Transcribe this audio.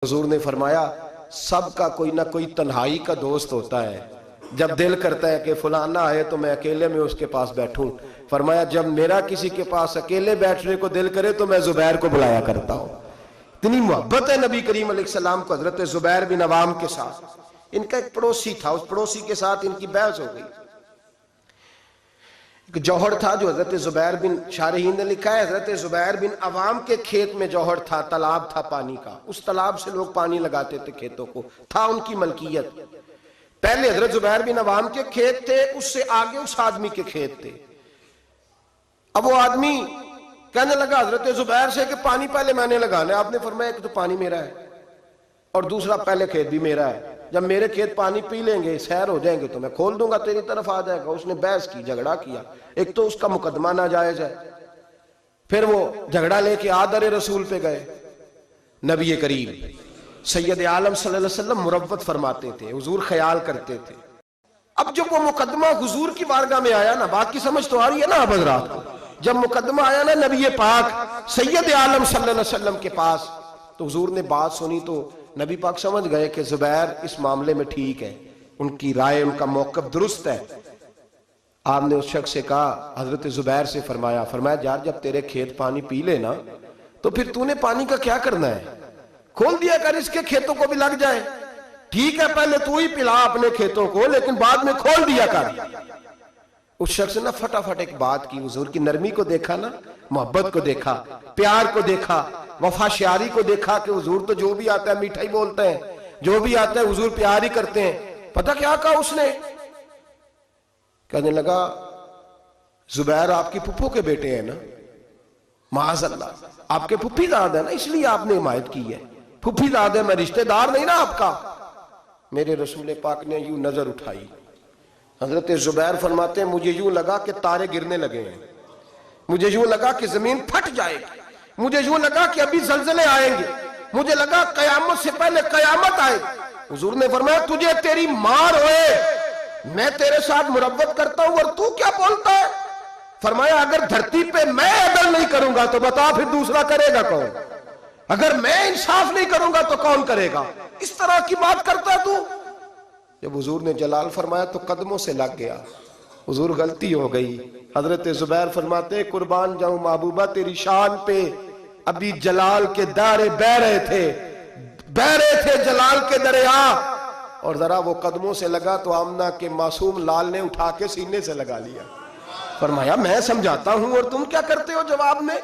حضور نے فرمایا سب کا کوئی نہ کوئی تنہائی کا دوست ہوتا ہے. جب دل کرتا ہے کہ فلان نہ آئے تو میں اکیلے میں اس کے پاس بیٹھوں. فرمایا جب میرا کسی کے پاس اکیلے بیٹھنے کو دل کرے تو میں زبیر کو بلایا کرتا ہوں. اتنی محبت ہے نبی کریم علیہ السلام کو حضرت زبیر بن عوام کے ساتھ. ان کا ایک پڑوسی تھا, اس پڑوسی کے ساتھ ان کی بحث ہو گئی. ایک جوہر تھا جو حضرت زبیر بن, شارحین نے لکھا ہے حضرت زبیر بن عوام کے کھیت میں جوہر تھا, تالاب تھا پانی کا, اس تالاب سے لوگ پانی لگاتے تھے کھیتوں کو, تھا ان کی ملکیت. پہلے حضرت زبیر بن عوام کے کھیت تھے, اس سے آگے اس آدمی کے کھیت تھے. اب وہ آدمی کہنے لگا حضرت زبیر سے کہ پانی پہلے میں نے لگانا ہے. آپ نے فرمایا کہ تو پانی میرا ہے اور دوسرا پہلے کھیت بھی میرا ہے, جب میرے کھیت پانی پی لیں گے سیر ہو جائیں گے تو میں کھول دوں گا, تیری طرف آ جائے گا. اس نے بحث کی, جھگڑا کیا. ایک تو اس کا مقدمہ ناجائز ہے, پھر وہ جھگڑا لے کے آدر رسول پہ گئے. نبی کریم سید عالم صلی اللہ علیہ وسلم مروت فرماتے تھے, حضور خیال کرتے تھے. اب جب وہ مقدمہ حضور کی بارگاہ میں آیا نا, بات کی سمجھ تو آ رہی ہے نا اب حضرات کو, جب مقدمہ آیا نا نبی پاک سید عالم صلی اللہ علیہ وسلم کے پاس, تو حضور نے بات سنی تو نبی پاک سمجھ گئے کہ زبیر اس معاملے میں ٹھیک ہے, ان کی رائے, ان کا موقف درست ہے. آپ نے اس شخص سے کہا, حضرت زبیر سے فرمایا یار جب تیرے کھیت پانی پی لے نا تو پھر تو نے پانی کا کیا کرنا ہے, کھول دیا کر, اس کے کھیتوں کو بھی لگ جائے. ٹھیک ہے پہلے تو ہی پلا اپنے کھیتوں کو, لیکن بعد میں کھول دیا کر. اس شخص نے فٹافٹ ایک بات کی, حضور کی نرمی کو دیکھا نا, محبت کو دیکھا, پیار کو دیکھا, وفا شیاری کو دیکھا کہ حضور تو جو بھی آتا ہے میٹھا ہی بولتے ہیں, جو بھی آتا ہے حضور پیار ہی کرتے ہیں. پتہ کیا کہا اس نے, کہنے لگا زبیر آپ کی پھپھو کے بیٹے ہیں نا, معاذ اللہ آپ کے پھپھی داد ہے نا, اس لیے آپ نے حمایت کی ہے. پھپھی داد ہے, میں رشتہ دار نہیں نا آپ کا. میرے رسول پاک نے یوں نظر اٹھائی. حضرت زبیر فرماتے ہیں مجھے یوں لگا کہ تارے گرنے لگے ہیں, مجھے یوں لگا کہ زمین پھٹ جائے گی, مجھے یوں لگا کہ ابھی زلزلے آئیں گے, مجھے لگا قیامت سے پہلے قیامت آئے. حضور نے فرمایا تجھے تیری مار ہوئے, میں تیرے ساتھ مروت کرتا ہوں اور تو کیا بولتا ہے. فرمایا اگر دھرتی پہ میں عدل نہیں کروں گا تو بتا پھر دوسرا کرے گا کون, اگر میں انصاف نہیں کروں گا تو کون کرے گا. اس طرح کی بات کرتا ہے تو. جب حضور نے جلال فرمایا تو قدموں سے لگ گیا. حضور غلطی ہو گئی. حضرت زبیر فرماتے قربان جاؤں محبوبہ تیری شان پہ, ابھی جلال کے دارے بہ رہے تھے جلال کے دریا, اور ذرا وہ قدموں سے لگا تو آمنہ کے معصوم لال نے اٹھا کے سینے سے لگا لیا. فرمایا میں سمجھاتا ہوں اور تم کیا کرتے ہو جواب میں.